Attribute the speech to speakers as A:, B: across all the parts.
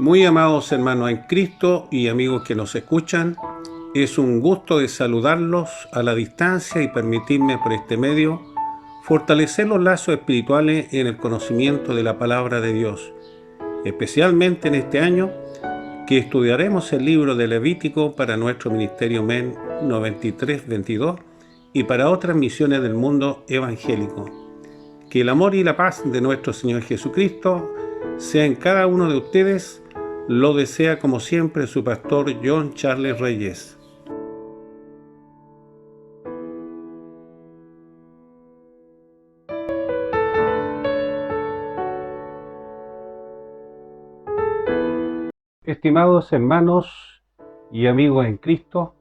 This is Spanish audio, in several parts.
A: Muy amados hermanos en Cristo y amigos que nos escuchan, es un gusto de saludarlos a la distancia y permitirme por este medio fortalecer los lazos espirituales en el conocimiento de la palabra de Dios, especialmente en este año que estudiaremos el libro de Levítico para nuestro ministerio MEN 9322 y para otras misiones del mundo evangélico. Que el amor y la paz de nuestro Señor Jesucristo sea en cada uno de ustedes. Lo desea como siempre su pastor John Charles Reyes. Estimados hermanos y amigos en Cristo,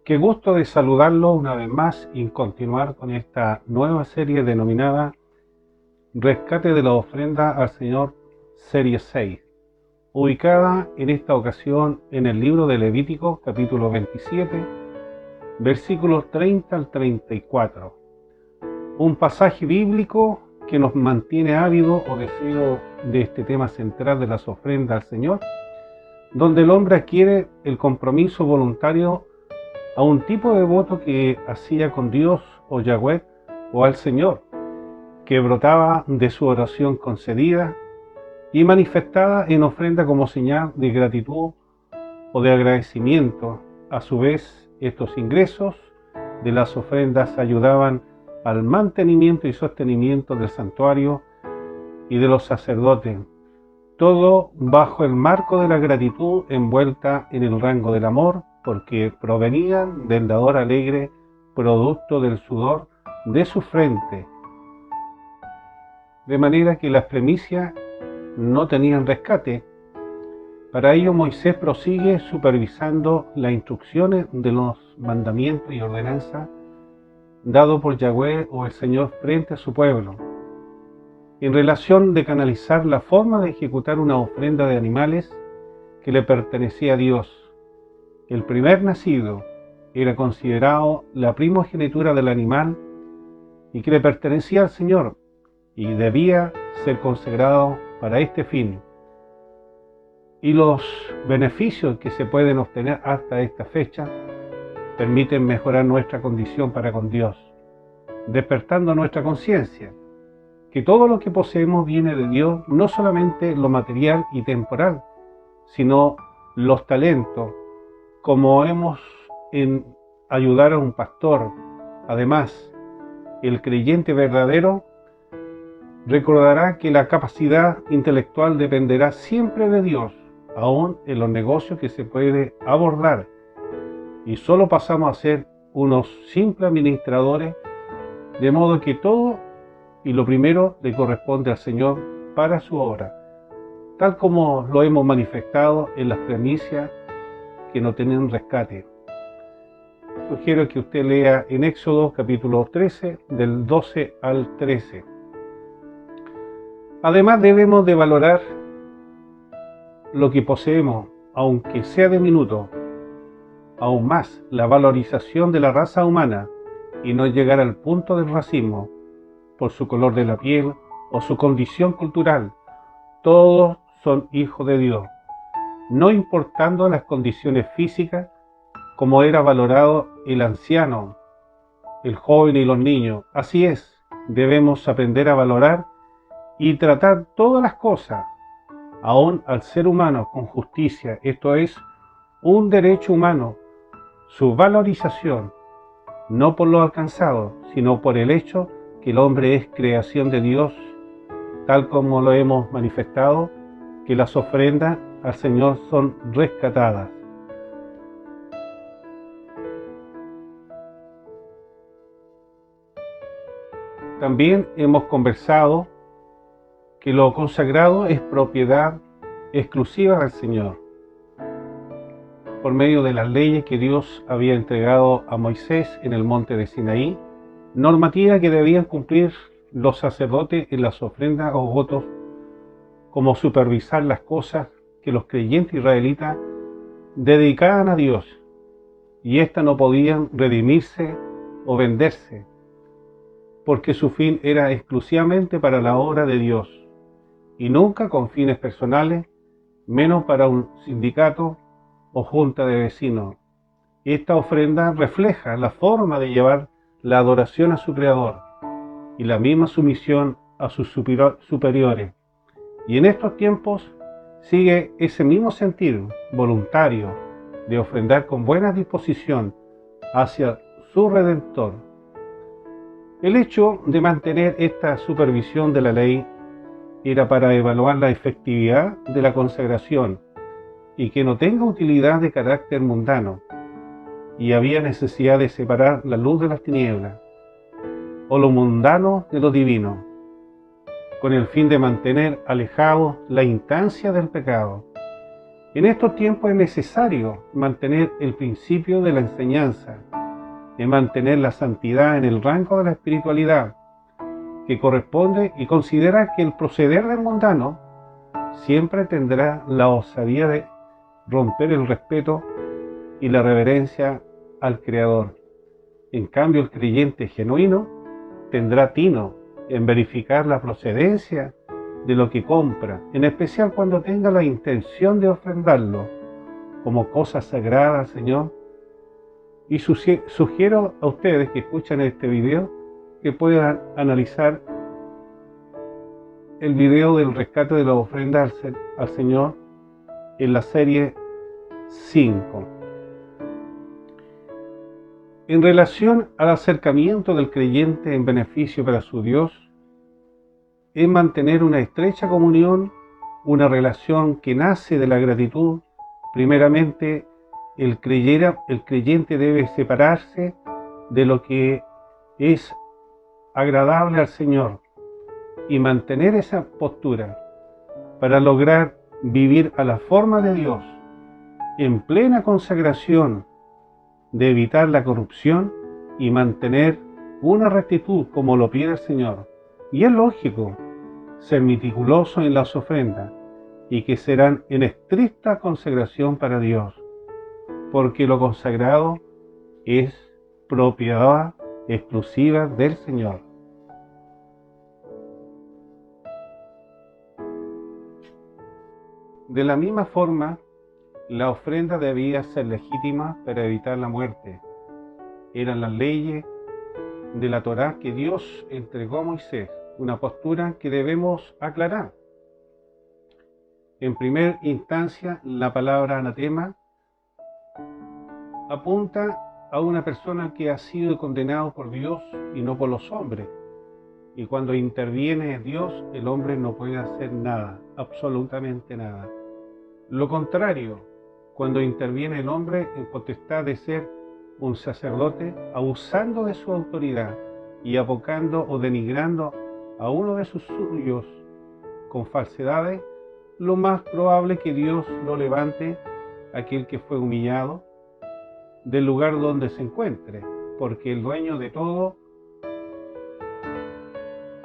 A: qué gusto de saludarlos una vez más y continuar con esta nueva serie denominada Rescate de la ofrenda al Señor, serie 6. Ubicada en esta ocasión en el libro de Levítico, capítulo 27, versículos 30 al 34. Un pasaje bíblico que nos mantiene ávidos o deseos de este tema central de las ofrendas al Señor, donde el hombre adquiere el compromiso voluntario a un tipo de voto que hacía con Dios o Yahweh o al Señor, que brotaba de su oración concedida y manifestada en ofrenda como señal de gratitud o de agradecimiento. A su vez, estos ingresos de las ofrendas ayudaban al mantenimiento y sostenimiento del santuario y de los sacerdotes, todo bajo el marco de la gratitud envuelta en el rango del amor, porque provenían del dador alegre, producto del sudor de su frente, de manera que las primicias no tenían rescate. Para ello Moisés prosigue supervisando las instrucciones de los mandamientos y ordenanzas dados por Yahweh o el Señor frente a su pueblo, en relación de canalizar la forma de ejecutar una ofrenda de animales que le pertenecía a Dios. El primer nacido era considerado la primogenitura del animal y que le pertenecía al Señor y debía ser consagrado para este fin. Y los beneficios que se pueden obtener hasta esta fecha permiten mejorar nuestra condición para con Dios, despertando nuestra conciencia que todo lo que poseemos viene de Dios, no solamente lo material y temporal, sino los talentos, como hemos en ayudar a un pastor. Además, el creyente verdadero recordará que la capacidad intelectual dependerá siempre de Dios, aún en los negocios que se puede abordar, y solo pasamos a ser unos simples administradores, de modo que todo y lo primero le corresponde al Señor para su obra, tal como lo hemos manifestado en las primicias que no tienen rescate. Sugiero que usted lea en Éxodo capítulo 13, del 12 al 13. Además debemos de valorar lo que poseemos, aunque sea diminuto, aún más la valorización de la raza humana y no llegar al punto del racismo por su color de la piel o su condición cultural. Todos son hijos de Dios, no importando las condiciones físicas, como era valorado el anciano, el joven y los niños. Así es, debemos aprender a valorar y tratar todas las cosas, aún al ser humano, con justicia. Esto es un derecho humano, su valorización, no por lo alcanzado, sino por el hecho que el hombre es creación de Dios, tal como lo hemos manifestado, que las ofrendas al Señor son rescatadas. También hemos conversado que lo consagrado es propiedad exclusiva del Señor, por medio de las leyes que Dios había entregado a Moisés en el monte de Sinaí, normativa que debían cumplir los sacerdotes en las ofrendas o votos, como supervisar las cosas que los creyentes israelitas dedicaban a Dios, y éstas no podían redimirse o venderse, porque su fin era exclusivamente para la obra de Dios, y nunca con fines personales, menos para un sindicato o junta de vecinos. Esta ofrenda refleja la forma de llevar la adoración a su Creador y la misma sumisión a sus superiores. Y en estos tiempos sigue ese mismo sentir voluntario de ofrendar con buena disposición hacia su Redentor. El hecho de mantener esta supervisión de la ley era para evaluar la efectividad de la consagración y que no tenga utilidad de carácter mundano, y había necesidad de separar la luz de las tinieblas, o lo mundano de lo divino, con el fin de mantener alejado la instancia del pecado. En estos tiempos es necesario mantener el principio de la enseñanza, de mantener la santidad en el rango de la espiritualidad que corresponde, y considerar que el proceder del mundano siempre tendrá la osadía de romper el respeto y la reverencia al Creador. En cambio, el creyente genuino tendrá tino en verificar la procedencia de lo que compra, en especial cuando tenga la intención de ofrendarlo como cosa sagrada al Señor. Y sugiero a ustedes que escuchan este video que puedan analizar el video del rescate de la ofrenda al Señor en la serie 5. En relación al acercamiento del creyente en beneficio para su Dios, es mantener una estrecha comunión, una relación que nace de la gratitud. Primeramente, el creyente debe separarse de lo que es agradable al Señor y mantener esa postura para lograr vivir a la forma de Dios, en plena consagración, de evitar la corrupción y mantener una rectitud como lo pide el Señor. Y es lógico ser meticuloso en las ofrendas y que serán en estricta consagración para Dios, porque lo consagrado es propiedad exclusiva del Señor. De la misma forma, la ofrenda debía ser legítima para evitar la muerte. Eran las leyes de la Torá que Dios entregó a Moisés, una postura que debemos aclarar. En primera instancia, la palabra anatema apunta a una persona que ha sido condenado por Dios y no por los hombres. Y cuando interviene Dios, el hombre no puede hacer nada, absolutamente nada. Lo contrario, cuando interviene el hombre en potestad de ser un sacerdote, abusando de su autoridad y abocando o denigrando a uno de sus suyos con falsedades, lo más probable es que Dios lo levante, aquel que fue humillado, del lugar donde se encuentre, porque el dueño de todo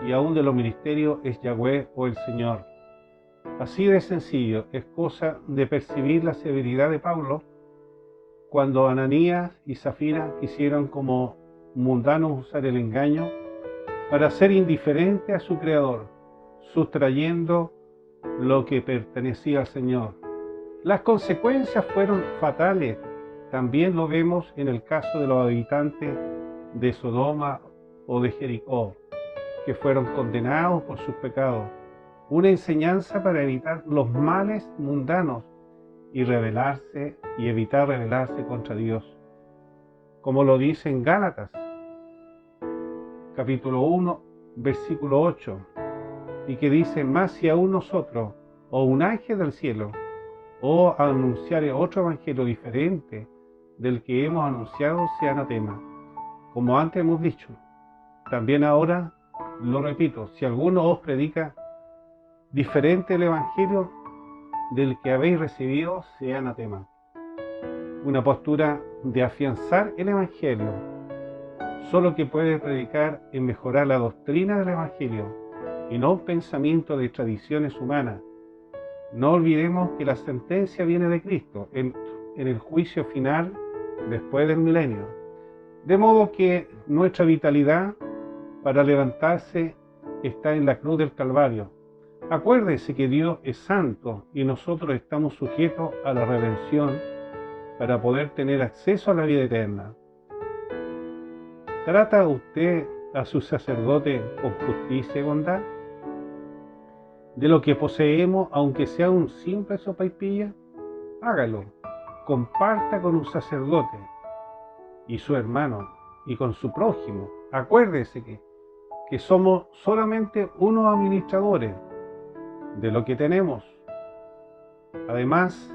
A: y aún de los ministerios es Yahweh o el Señor. Así de sencillo, es cosa de percibir la severidad de Pablo cuando Ananías y Zafira quisieron como mundanos usar el engaño para ser indiferente a su Creador, sustrayendo lo que pertenecía al Señor. Las consecuencias fueron fatales. También lo vemos en el caso de los habitantes de Sodoma o de Jericó, que fueron condenados por sus pecados. Una enseñanza para evitar los males mundanos y evitar rebelarse contra Dios. Como lo dice en Gálatas, capítulo 1, versículo 8, y que dice: más si aún nosotros, o un ángel del cielo, o anunciar otro evangelio diferente del que hemos anunciado, sea anatema. Como antes hemos dicho, también ahora lo repito: si alguno os predica diferente el evangelio del que habéis recibido, sea anatema. Una postura de afianzar el evangelio, solo que puede predicar en mejorar la doctrina del evangelio y no un pensamiento de tradiciones humanas. No olvidemos que la sentencia viene de Cristo en el juicio final después del milenio. De modo que nuestra vitalidad para levantarse está en la cruz del Calvario. Acuérdese que Dios es santo y nosotros estamos sujetos a la redención para poder tener acceso a la vida eterna. ¿Trata usted a su sacerdote con justicia y bondad? De lo que poseemos, aunque sea un simple sopaipilla, hágalo. Comparta con un sacerdote y su hermano y con su prójimo. Acuérdese que somos solamente unos administradores de lo que tenemos. Además,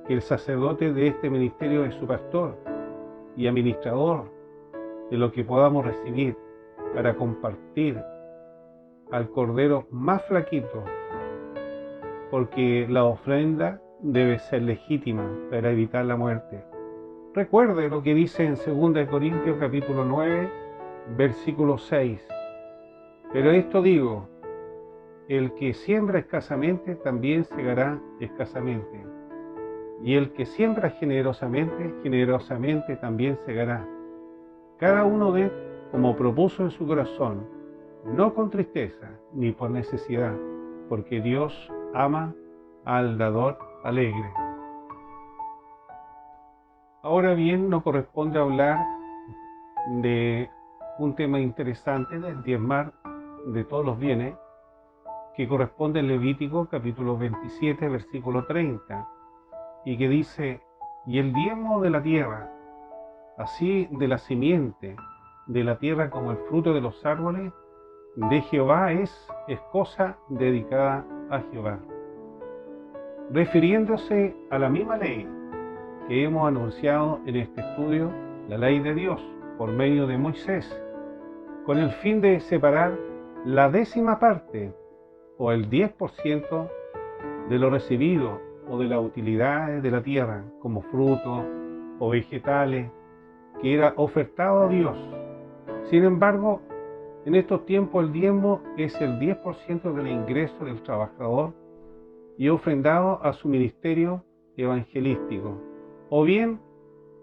A: que el sacerdote de este ministerio es su pastor y administrador de lo que podamos recibir para compartir al cordero más flaquito, porque la ofrenda debe ser legítima para evitar la muerte. Recuerde lo que dice en 2 Corintios capítulo 9, versículo 6. Pero esto digo, el que siembra escasamente también segará escasamente, y el que siembra generosamente, generosamente también segará. Cada uno dé como propuso en su corazón, no con tristeza ni por necesidad, porque Dios ama al dador alegre. Ahora bien, nos corresponde hablar de un tema interesante del diezmar de todos los bienes, que corresponde al Levítico capítulo 27, versículo 30, y que dice: y el diezmo de la tierra, así de la simiente de la tierra como el fruto de los árboles, de Jehová es cosa dedicada a Jehová. Refiriéndose a la misma ley que hemos anunciado en este estudio, la ley de Dios, por medio de Moisés, con el fin de separar la 10ª parte o el 10% de lo recibido o de las utilidades de la tierra, como frutos o vegetales, que era ofertado a Dios. Sin embargo, en estos tiempos el diezmo es el 10% del ingreso del trabajador y ofrendado a su ministerio evangelístico, o bien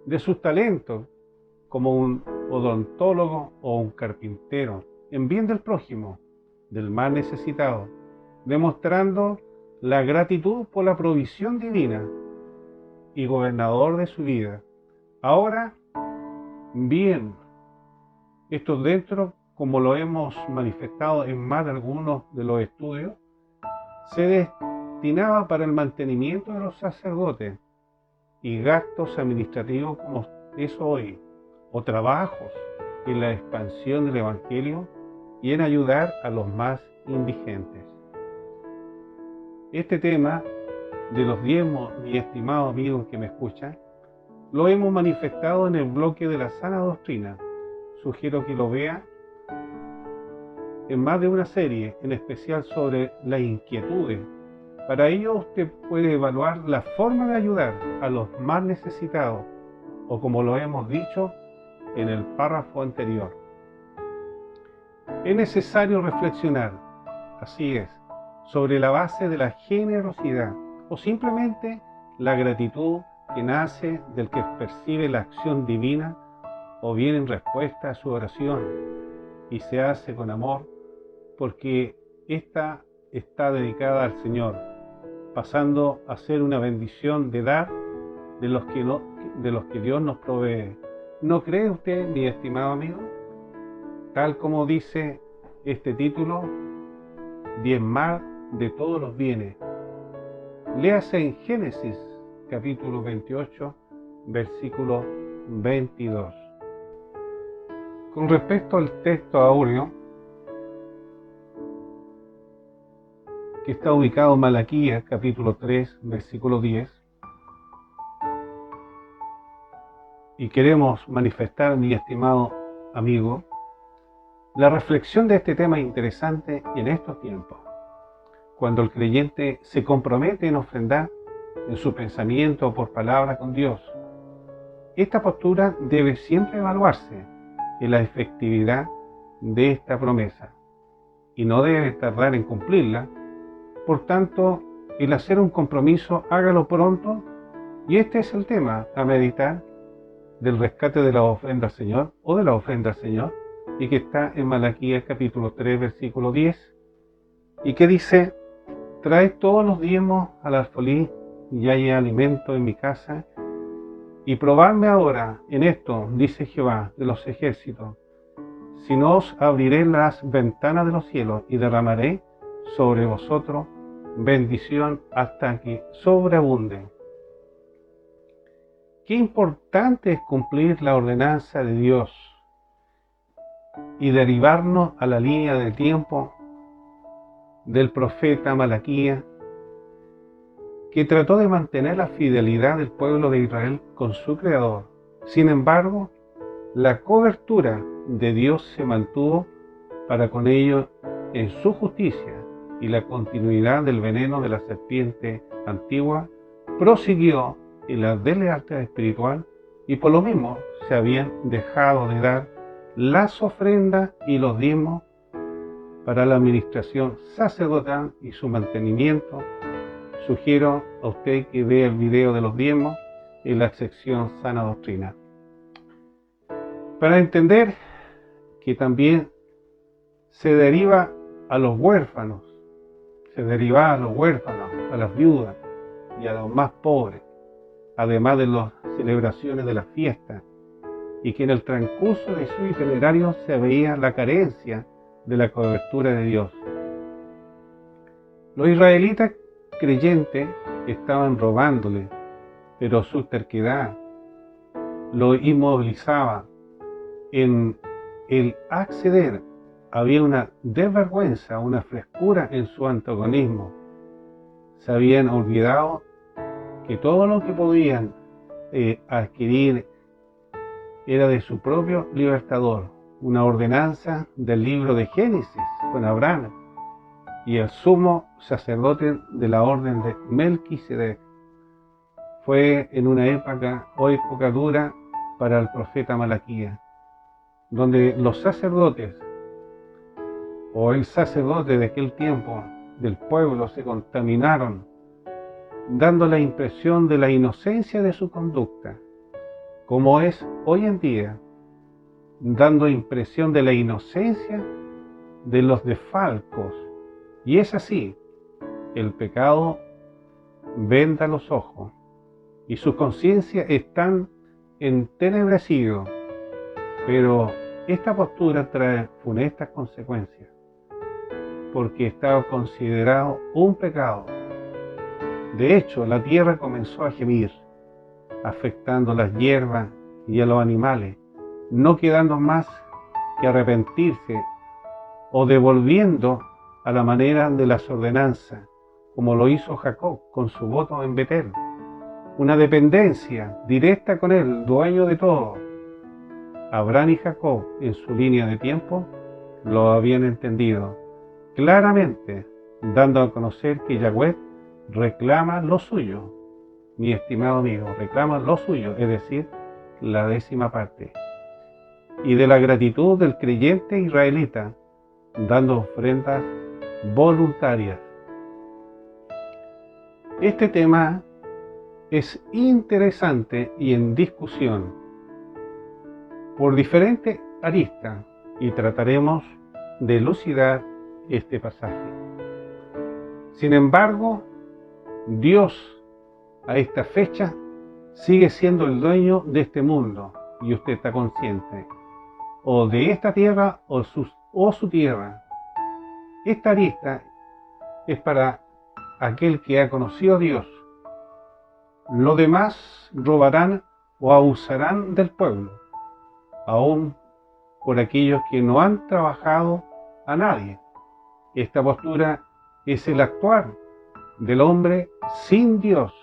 A: de sus talentos, como un odontólogo o un carpintero, en bien del prójimo, del más necesitado, demostrando la gratitud por la provisión divina y gobernador de su vida. Ahora, bien, esto dentro, como lo hemos manifestado en más de algunos de los estudios, se destinaba para el mantenimiento de los sacerdotes y gastos administrativos como es hoy, o trabajos en la expansión del Evangelio y en ayudar a los más indigentes. Este tema de los diezmos, mi estimado amigo que me escucha, lo hemos manifestado en el bloque de la sana doctrina. Sugiero que lo vea en más de una serie, en especial sobre las inquietudes. Para ello usted puede evaluar la forma de ayudar a los más necesitados, o como lo hemos dicho en el párrafo anterior. Es necesario reflexionar, así es, sobre la base de la generosidad o simplemente la gratitud que nace del que percibe la acción divina o bien en respuesta a su oración y se hace con amor porque ésta está dedicada al Señor, pasando a ser una bendición de dar de los que Dios nos provee. ¿No cree usted, mi estimado amigo? Tal como dice este título, diezmar de todos los bienes. Léase en Génesis capítulo 28, versículo 22. Con respecto al texto áureo, que está ubicado en Malaquías capítulo 3, versículo 10, y queremos manifestar, mi estimado amigo, la reflexión de este tema interesante en estos tiempos, cuando el creyente se compromete en ofrendar en su pensamiento o por palabra con Dios. Esta postura debe siempre evaluarse en la efectividad de esta promesa y no debe tardar en cumplirla. Por tanto, el hacer un compromiso, hágalo pronto, y este es el tema a meditar del rescate de la ofrenda al Señor o de la ofrenda al Señor, y que está en Malaquías capítulo 3, versículo 10, y que dice: traed todos los diezmos al alfolí y hay alimento en mi casa, y probadme ahora en esto, dice Jehová de los ejércitos, si no os abriré las ventanas de los cielos y derramaré sobre vosotros bendición hasta que sobreabunde. Qué importante es cumplir la ordenanza de Dios y derivarnos a la línea de tiempo del profeta Malaquías, que trató de mantener la fidelidad del pueblo de Israel con su Creador. Sin embargo, la cobertura de Dios se mantuvo para con ellos en su justicia, y la continuidad del veneno de la serpiente antigua prosiguió en la deslealtad espiritual, y por lo mismo se habían dejado de dar las ofrendas y los diezmos para la administración sacerdotal y su mantenimiento. Sugiero a usted que vea el video de los diezmos en la sección Sana Doctrina. Para entender que también se deriva a los huérfanos, a las viudas y a los más pobres, además de las celebraciones de las fiestas, y que en el transcurso de su itinerario se veía la carencia de la cobertura de Dios. Los israelitas creyentes estaban robándole, pero su terquedad lo inmovilizaba. En el acceder había una desvergüenza, una frescura en su antagonismo. Se habían olvidado que todo lo que podían adquirir era de su propio libertador, una ordenanza del libro de Génesis con Abraham y el sumo sacerdote de la orden de Melquisedec. Fue en una época dura para el profeta Malaquías, donde los sacerdotes o el sacerdote de aquel tiempo del pueblo se contaminaron, dando la impresión de la inocencia de su conducta, como es hoy en día, dando impresión de la inocencia de los desfalcos. Y es así, el pecado venda los ojos y su conciencia están entenebrecidos, pero esta postura trae funestas consecuencias, porque estaba considerado un pecado. De hecho, la tierra comenzó a gemir, afectando a las hierbas y a los animales, no quedando más que arrepentirse o devolviendo a la manera de las ordenanzas, como lo hizo Jacob con su voto en Betel, una dependencia directa con él, dueño de todo. Abraham y Jacob, en su línea de tiempo, lo habían entendido claramente, dando a conocer que Yahweh reclama lo suyo. Mi estimado amigo, reclama lo suyo, es decir, la 10ª parte. Y de la gratitud del creyente israelita, dando ofrendas voluntarias. Este tema es interesante y en discusión por diferentes aristas, y trataremos de elucidar este pasaje. Sin embargo, Dios a esta fecha sigue siendo el dueño de este mundo, y usted está consciente, o de esta tierra o su tierra. Esta arista es para aquel que ha conocido a Dios. Los demás robarán o abusarán del pueblo, aún por aquellos que no han trabajado a nadie. Esta postura es el actuar del hombre sin Dios,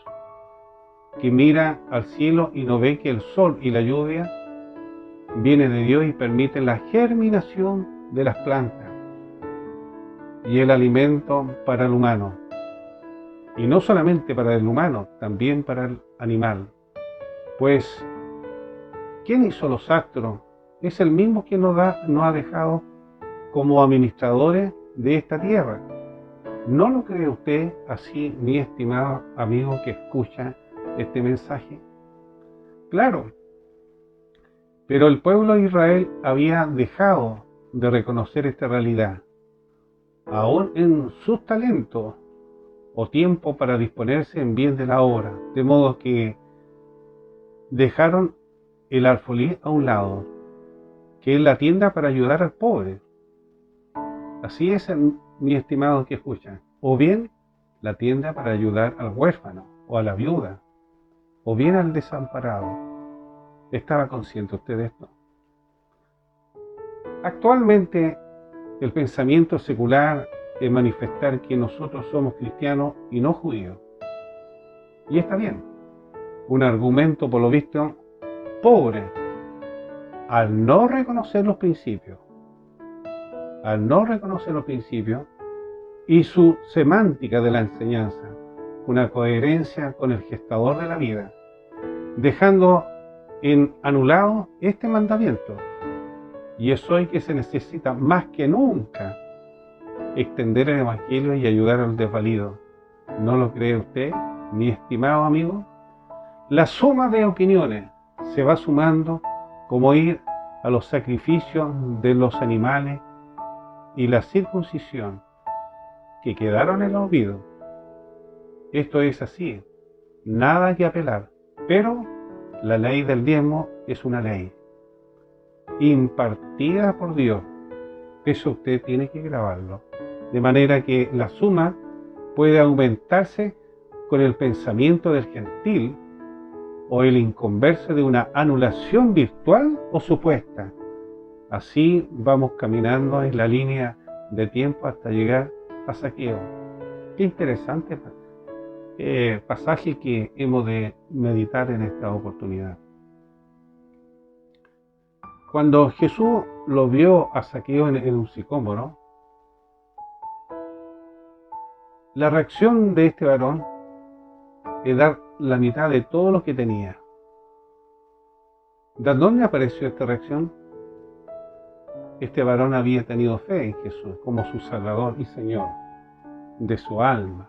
A: que mira al cielo y no ve que el sol y la lluvia vienen de Dios y permiten la germinación de las plantas y el alimento para el humano. Y no solamente para el humano, también para el animal. Pues, ¿quién hizo los astros? Es el mismo que nos ha dejado como administradores de esta tierra. ¿No lo cree usted así, mi estimado amigo que escucha este mensaje? Claro, pero el pueblo de Israel había dejado de reconocer esta realidad. Aún en sus talentos o tiempo para disponerse en bien de la obra, de modo que dejaron el alfolí a un lado, que es la tienda para ayudar al pobre. Así es, mi estimado que escuchan. O bien la tienda para ayudar al huérfano o a la viuda, o bien al desamparado. ¿Estaba consciente usted de esto? Actualmente el pensamiento secular es manifestar que nosotros somos cristianos y no judíos. Y está bien. Un argumento, por lo visto, pobre al no reconocer los principios. Al no reconocer los principios y su semántica de la enseñanza, una coherencia con el gestador de la vida, dejando en anulado este mandamiento. Y es hoy que se necesita más que nunca extender el Evangelio y ayudar al desvalido. ¿No lo cree usted, mi estimado amigo? La suma de opiniones se va sumando como ir a los sacrificios de los animales y la circuncisión que quedaron en el olvido. Esto es así, nada que apelar, pero la ley del diezmo es una ley impartida por Dios. Eso usted tiene que grabarlo, de manera que la suma puede aumentarse con el pensamiento del gentil o el inconverso de una anulación virtual o supuesta. Así vamos caminando en la línea de tiempo hasta llegar a Zaqueo. Qué interesante pasaje que hemos de meditar en esta oportunidad. Cuando Jesús lo vio a Zaqueo en un sicómoro, la reacción de este varón es dar la mitad de todo lo que tenía. ¿De dónde apareció esta reacción? Este varón había tenido fe en Jesús como su Salvador y Señor de su alma.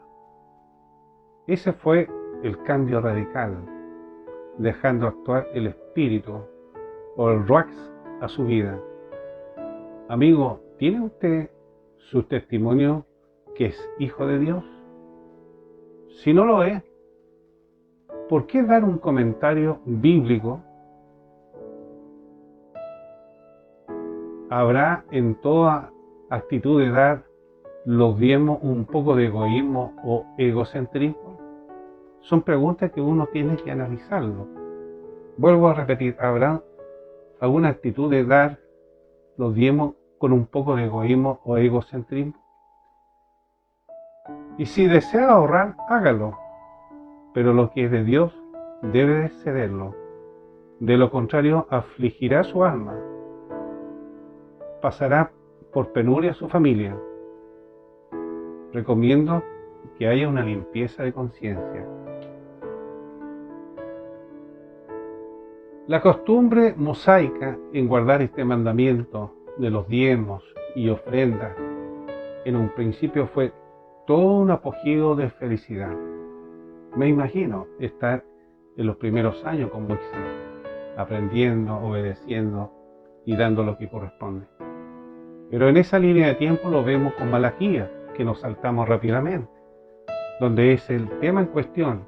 A: Ese fue el cambio radical, dejando actuar el Espíritu o el Ruach a su vida. Amigo, ¿tiene usted su testimonio que es hijo de Dios? Si no lo es, ¿por qué dar un comentario bíblico? ¿Habrá en toda actitud de dar los diezmos un poco de egoísmo o egocentrismo? Son preguntas que uno tiene que analizarlo. Vuelvo a repetir, ¿habrá alguna actitud de dar los diezmos con un poco de egoísmo o egocentrismo? Y si desea ahorrar, hágalo. Pero lo que es de Dios debe de cederlo. De lo contrario, afligirá su alma. Pasará por penuria su familia. Recomiendo que haya una limpieza de conciencia. La costumbre mosaica en guardar este mandamiento de los diezmos y ofrendas en un principio fue todo un apogeo de felicidad. Me imagino estar en los primeros años con Moisés, aprendiendo, obedeciendo y dando lo que corresponde. Pero en esa línea de tiempo lo vemos con Malaquías, que nos saltamos rápidamente, donde es el tema en cuestión,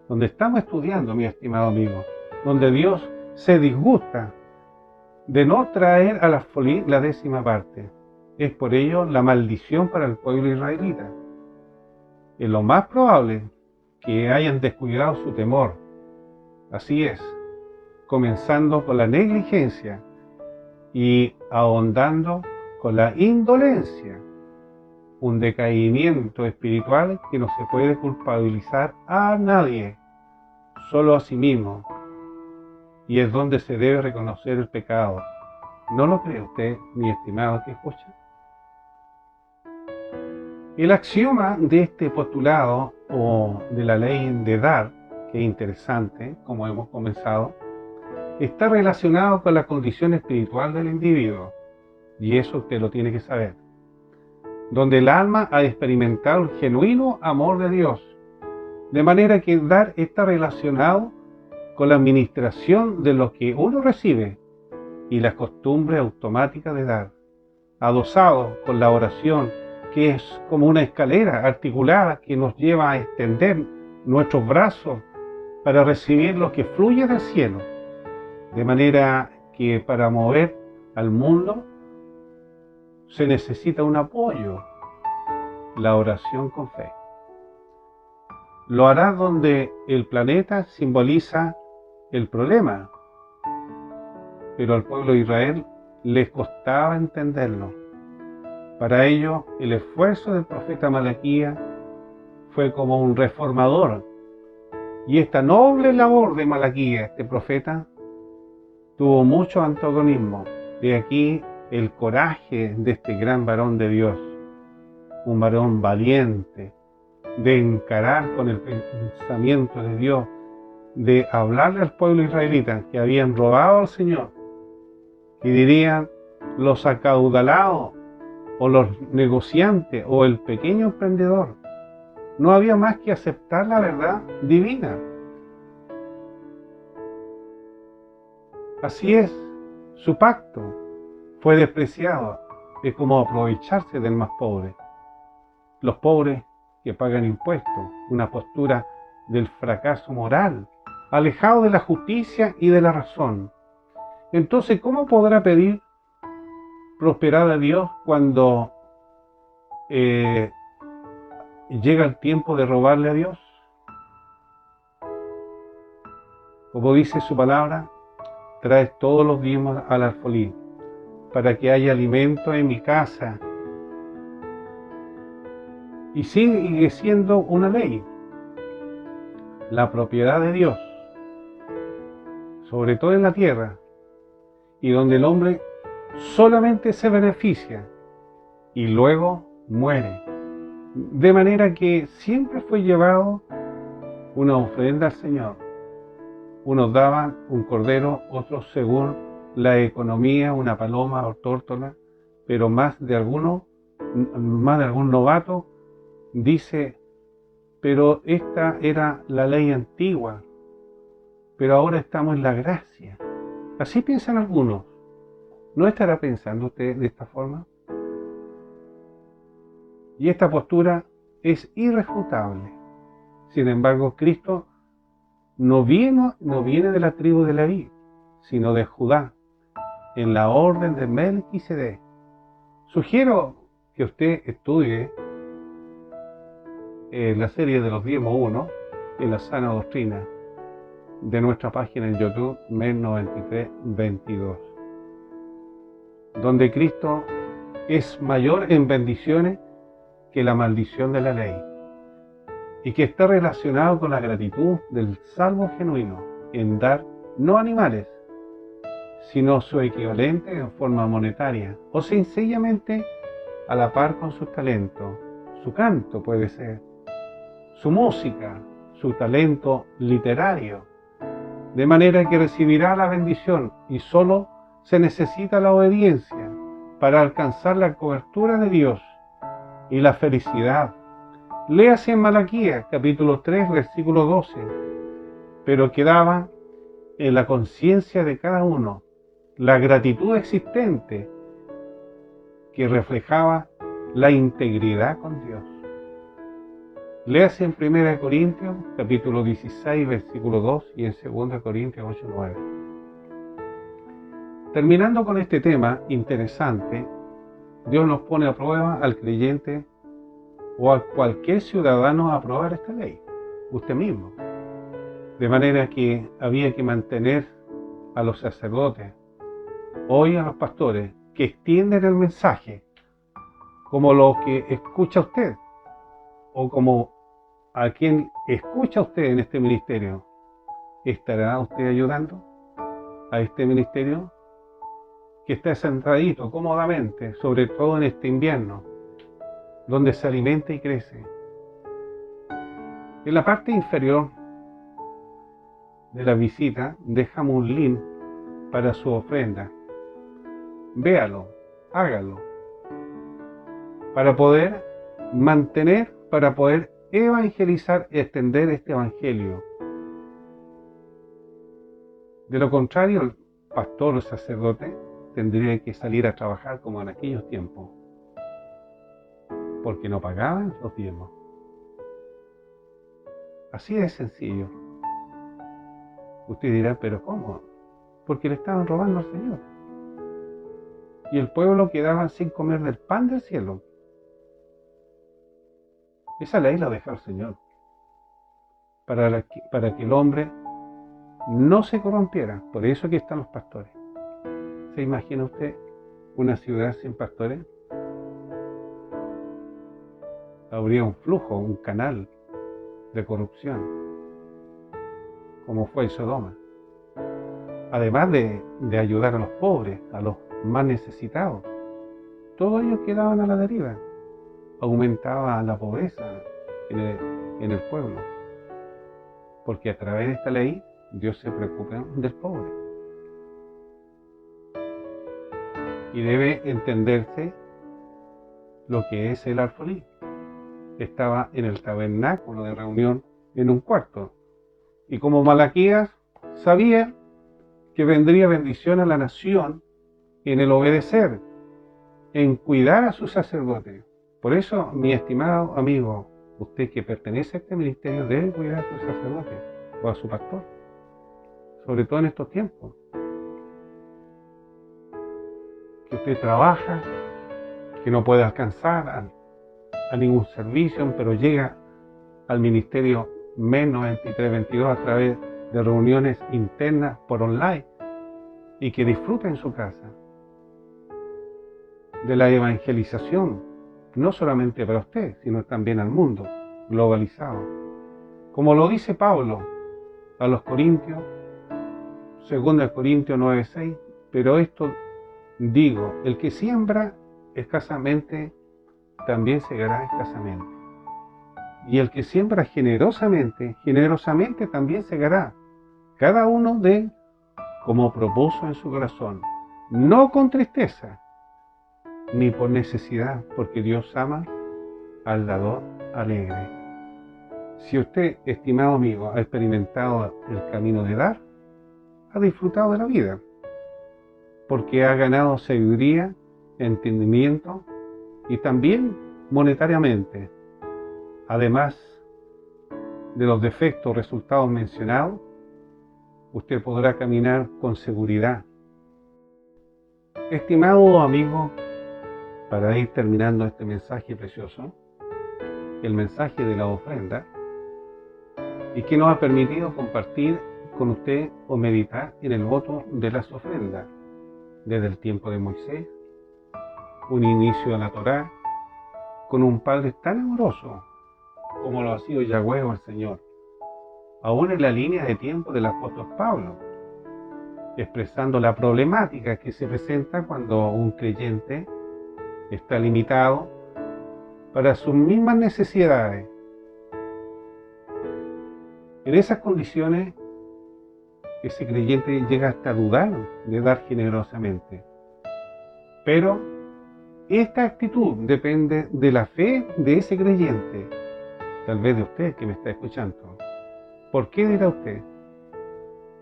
A: donde estamos estudiando, mi estimado amigo, donde Dios se disgusta de no traer a la alfolí la 10ª parte. Es por ello la maldición para el pueblo israelita. Es lo más probable que hayan descuidado su temor. Así es, comenzando por la negligencia y ahondando con la indolencia, un decaimiento espiritual que no se puede culpabilizar a nadie, solo a sí mismo, y es donde se debe reconocer el pecado. ¿No lo cree usted, mi estimado que escucha? El axioma de este postulado o de la ley de dar, que es interesante, como hemos comenzado, está relacionado con la condición espiritual del individuo, y eso usted lo tiene que saber, donde el alma ha experimentado el genuino amor de Dios, de manera que dar está relacionado con la administración de lo que uno recibe y la costumbre automática de dar, adosado con la oración que es como una escalera articulada que nos lleva a extender nuestros brazos para recibir lo que fluye del cielo. De manera que para mover al mundo se necesita un apoyo, la oración con fe. Lo hará donde el planeta simboliza el problema, pero al pueblo de Israel les costaba entenderlo. Para ello, el esfuerzo del profeta Malaquías fue como un reformador, y esta noble labor de Malaquías, este profeta, tuvo mucho antagonismo. De aquí el coraje de este gran varón de Dios, un varón valiente, de encarar con el pensamiento de Dios, de hablarle al pueblo israelita que habían robado al Señor, y dirían los acaudalados o los negociantes o el pequeño emprendedor. No había más que aceptar la verdad divina. Así es, su pacto fue despreciado. Es como aprovecharse del más pobre. Los pobres que pagan impuestos, una postura del fracaso moral, alejado de la justicia y de la razón. Entonces, ¿cómo podrá pedir prosperar a Dios cuando llega el tiempo de robarle a Dios? Como dice su palabra, traes todos los diezmos al alfolí, para que haya alimento en mi casa. Y sigue siendo una ley, la propiedad de Dios, sobre todo en la tierra, y donde el hombre solamente se beneficia y luego muere. De manera que siempre fue llevado una ofrenda al Señor. Unos daban un cordero, otros según la economía, una paloma o tórtola, pero más de algún novato dice, pero esta era la ley antigua, pero ahora estamos en la gracia. Así piensan algunos. ¿No estará pensando usted de esta forma? Y esta postura es irrefutable. Sin embargo, Cristo no viene de la tribu de Leví, sino de Judá, en la orden de Melquisedec. Sugiero que usted estudie la serie de los diezmos 1 en la sana doctrina de nuestra página en YouTube, MEN 9322, donde Cristo es mayor en bendiciones que la maldición de la ley, y que está relacionado con la gratitud del salvo genuino en dar no animales, sino su equivalente en forma monetaria, o sencillamente a la par con sus talentos. Su canto puede ser, su música, su talento literario, de manera que recibirá la bendición y solo se necesita la obediencia para alcanzar la cobertura de Dios y la felicidad. Léase en Malaquías, capítulo 3, versículo 12. Pero quedaba en la conciencia de cada uno la gratitud existente que reflejaba la integridad con Dios. Léase en 1 Corintios, capítulo 16, versículo 2 y en 2 Corintios 8, 9. Terminando con este tema interesante, Dios nos pone a prueba al creyente o a cualquier ciudadano a aprobar esta ley, usted mismo. De manera que había que mantener a los sacerdotes, hoy a los pastores, que extienden el mensaje, como lo que escucha usted, o como a quien escucha usted en este ministerio. ¿Estará usted ayudando a este ministerio que está sentadito cómodamente, sobre todo en este invierno, donde se alimenta y crece? En la parte inferior de la visita dejamos un link para su ofrenda. Véalo, hágalo, para poder mantener, para poder evangelizar y extender este evangelio. De lo contrario, el pastor o sacerdote tendría que salir a trabajar como en aquellos tiempos, porque no pagaban los diezmos. Así de sencillo. Usted dirá, ¿pero cómo? Porque le estaban robando al Señor. Y el pueblo quedaba sin comer del pan del cielo. Esa ley la dejó el Señor. Para que el hombre no se corrompiera. Por eso aquí están los pastores. ¿Se imagina usted una ciudad sin pastores? Habría un flujo, un canal de corrupción, como fue en Sodoma. Además de ayudar a los pobres, a los más necesitados, todos ellos quedaban a la deriva. Aumentaba la pobreza en el pueblo, porque a través de esta ley Dios se preocupa del pobre. Y debe entenderse lo que es el alfolí. Estaba en el tabernáculo de reunión en un cuarto. Y como Malaquías sabía que vendría bendición a la nación en el obedecer, en cuidar a sus sacerdotes. Por eso, mi estimado amigo, usted que pertenece a este ministerio debe cuidar a sus sacerdotes o a su pastor, sobre todo en estos tiempos. Que usted trabaja, que no puede alcanzar a ningún servicio, pero llega al ministerio menos 23-22 a través de reuniones internas por online y que disfruta en su casa de la evangelización, no solamente para usted, sino también al mundo globalizado. Como lo dice Pablo a los Corintios, 2 Corintios 9:6, pero esto digo, el que siembra escasamente, también segará escasamente. Y el que siembra generosamente, generosamente también segará. Cada uno de como propuso en su corazón, no con tristeza, ni por necesidad, porque Dios ama al dador alegre. Si usted, estimado amigo, ha experimentado el camino de dar, ha disfrutado de la vida, porque ha ganado sabiduría, entendimiento y también monetariamente. Además de los defectos resultados mencionados, usted podrá caminar con seguridad. Estimado amigo, para ir terminando este mensaje precioso, el mensaje de la ofrenda, y que nos ha permitido compartir con usted o meditar en el voto de las ofrendas, desde el tiempo de Moisés, un inicio a la Torá, con un Padre tan amoroso como lo ha sido Yahweh o el Señor, aún en la línea de tiempo del apóstol Pablo, expresando la problemática que se presenta cuando un creyente está limitado para sus mismas necesidades. En esas condiciones, ese creyente llega hasta dudar de dar generosamente. Pero esta actitud depende de la fe de ese creyente, tal vez de usted que me está escuchando. ¿Por qué dirá usted?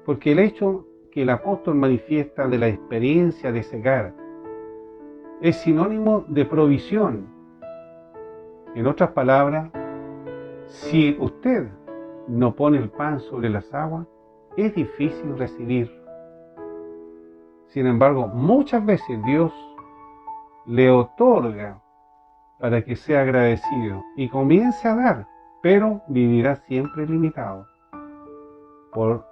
A: Porque el hecho que el apóstol manifiesta de la experiencia de cegar es sinónimo de provisión. En otras palabras, si usted no pone el pan sobre las aguas, es difícil recibir. Sin embargo, muchas veces Dios le otorga para que sea agradecido y comience a dar, pero vivirá siempre limitado por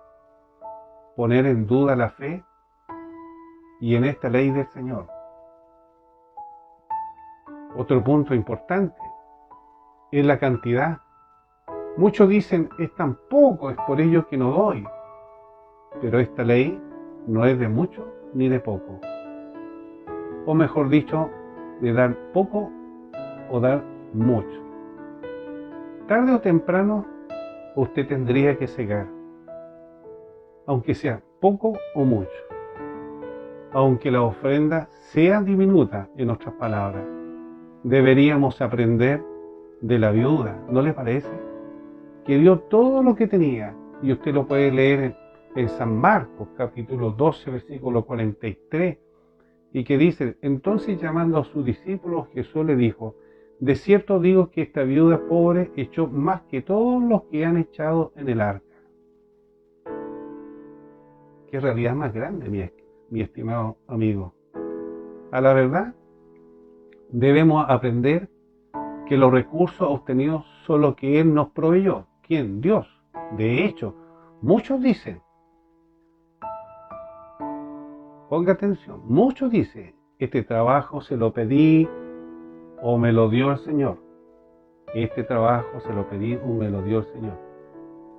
A: poner en duda la fe y en esta ley del Señor. Otro punto importante es la cantidad. Muchos dicen, es tan poco, es por ello que no doy. Pero esta ley no es de mucho ni de poco. O mejor dicho, de dar poco o dar mucho. Tarde o temprano, usted tendría que cegar, aunque sea poco o mucho. Aunque la ofrenda sea diminuta, en otras palabras. Deberíamos aprender de la viuda, ¿no le parece? Que dio todo lo que tenía, y usted lo puede leer en San Marcos, capítulo 12, versículo 43, y que dice, entonces llamando a sus discípulos, Jesús le dijo, De cierto digo que esta viuda pobre echó más que todos los que han echado en el arca. ¿Qué realidad más grande, mi estimado amigo? A la verdad, debemos aprender que los recursos obtenidos son los que Él nos proveyó. ¿Quién? Dios. De hecho, muchos dicen, ponga atención, muchos dicen, este trabajo se lo pedí o me lo dio el Señor. Este trabajo se lo pedí o me lo dio el Señor.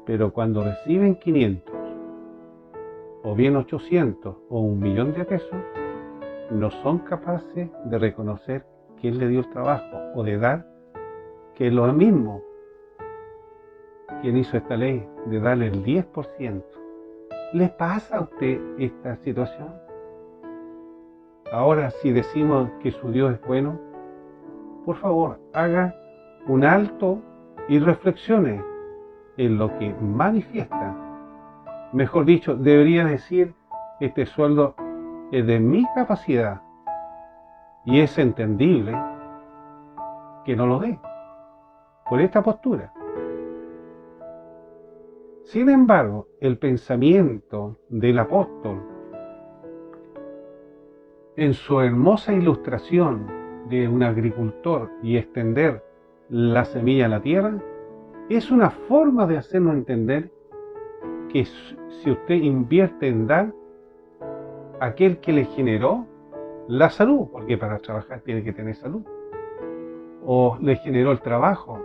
A: Pero cuando reciben 500, o bien 800 o 1.000.000 de pesos, no son capaces de reconocer quién le dio el trabajo o de dar que es lo mismo quien hizo esta ley, de darle el 10%. ¿Le pasa a usted esta situación? Ahora, si decimos que su Dios es bueno, por favor, haga un alto y reflexione en lo que manifiesta. Mejor dicho, debería decir, este sueldo es de mi capacidad y es entendible que no lo dé por esta postura. Sin embargo, el pensamiento del apóstol, en su hermosa ilustración de un agricultor y extender la semilla a la tierra, es una forma de hacernos entender que si usted invierte en dar, aquel que le generó la salud, porque para trabajar tiene que tener salud, o le generó el trabajo,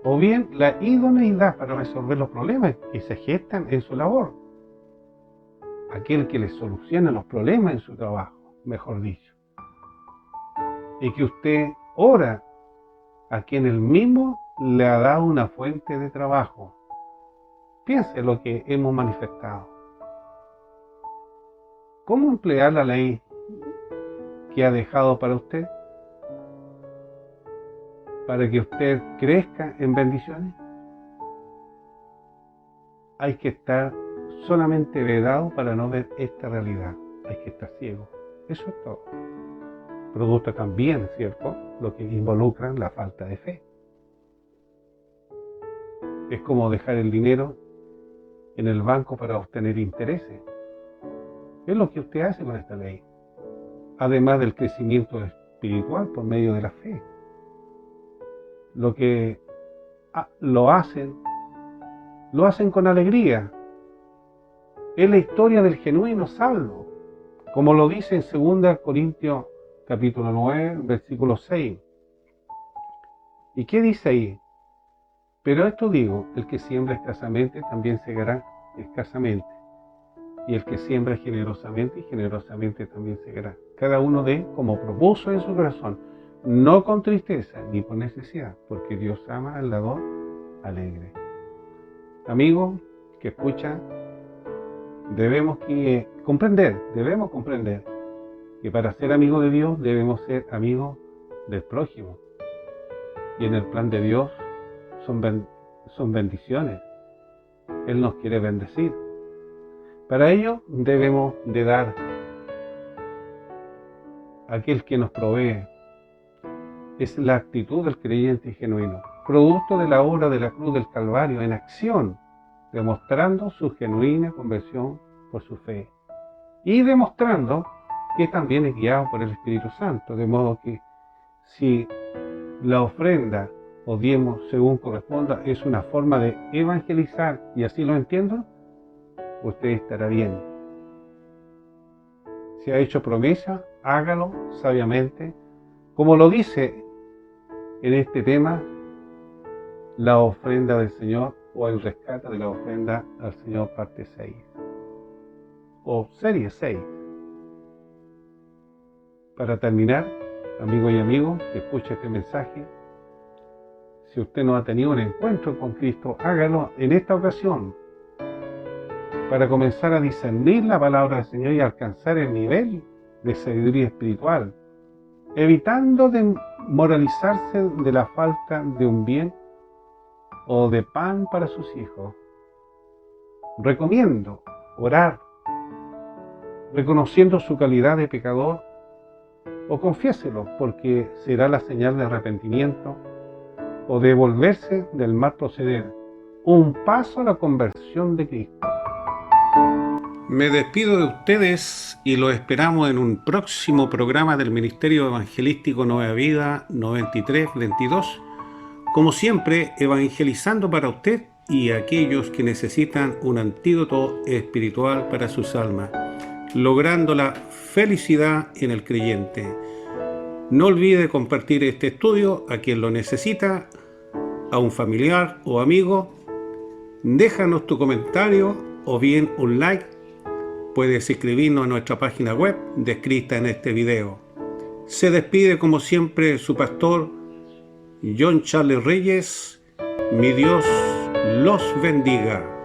A: o bien la idoneidad para resolver los problemas que se gestan en su labor, aquel que le soluciona los problemas en su trabajo, mejor dicho, y que usted ora a quien él mismo le ha dado una fuente de trabajo. Piense lo que hemos manifestado. ¿Cómo emplear la ley que ha dejado para usted? Para que usted crezca en bendiciones. Hay que estar solamente vedado para no ver esta realidad. Hay que estar ciego. Eso es todo. Producto también, ¿cierto?, lo que involucra la falta de fe. Es como dejar el dinero en el banco para obtener intereses. Es lo que usted hace con esta ley. Además del crecimiento espiritual por medio de la fe. Lo que lo hacen con alegría. Es la historia del genuino salvo, como lo dice en 2 Corintios capítulo 9, versículo 6. ¿Y qué dice ahí? Pero esto digo, el que siembra escasamente también segará escasamente, y el que siembra generosamente, y generosamente también segará. Cada uno dé como propuso en su corazón, no con tristeza ni por necesidad, porque Dios ama al dador alegre. Amigo que escucha, debemos comprender que para ser amigos de Dios debemos ser amigos del prójimo. Y en el plan de Dios son bendiciones. Él nos quiere bendecir. Para ello debemos de dar a aquel que nos provee. Es la actitud del creyente genuino, producto de la obra de la cruz del Calvario en acción, demostrando su genuina conversión por su fe y demostrando que también es guiado por el Espíritu Santo, de modo que si la ofrenda o diezmo según corresponda es una forma de evangelizar, y así lo entiendo, usted estará bien. Si ha hecho promesa, hágalo sabiamente, como lo dice en este tema, la ofrenda del Señor, o el rescate de la ofrenda al Señor, parte 6, o serie 6. Para terminar, amigo y amigo que escucha este mensaje, si usted no ha tenido un encuentro con Cristo, hágalo en esta ocasión, para comenzar a discernir la palabra del Señor y alcanzar el nivel de sabiduría espiritual, evitando de moralizarse de la falta de un bien o de pan para sus hijos. Recomiendo orar, reconociendo su calidad de pecador, o confiéselo, porque será la señal de arrepentimiento o de volverse del mal proceder. Un paso a la conversión de Cristo. Me despido de ustedes y los esperamos en un próximo programa del Ministerio Evangelístico Nueva Vida 9322. Como siempre, evangelizando para usted y aquellos que necesitan un antídoto espiritual para sus almas, logrando la felicidad en el creyente. No olvide compartir este estudio a quien lo necesita, a un familiar o amigo. Déjanos tu comentario o bien un like. Puedes escribirnos a nuestra página web descrita en este video. Se despide como siempre su pastor John Charles Reyes. Mi Dios los bendiga.